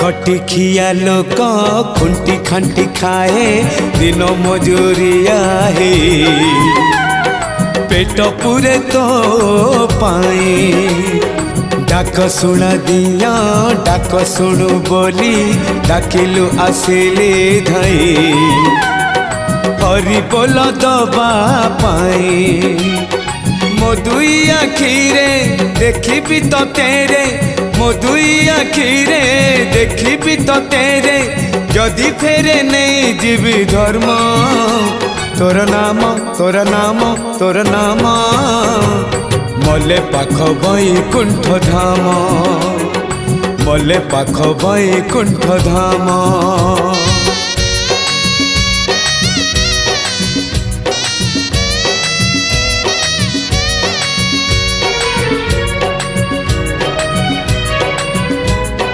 खटिखिया लोक खुंटी खांटी खाए दिन मजूरिया है पेट पूरे तो पाए डाक शुणा दिया डाक शुणु बोली डाकिलु आसिले धई हरि बोल दबा पाए मो दुई आखिरे देखी तो तेरे मो दुई आखिरे देखी तो तेरे जदि फेरे नहीं जीवी धर्म तोर नाम तोर नाम तोर नाम मले पाख बैकुंठ धाम मले पाख बैकुंठ धाम।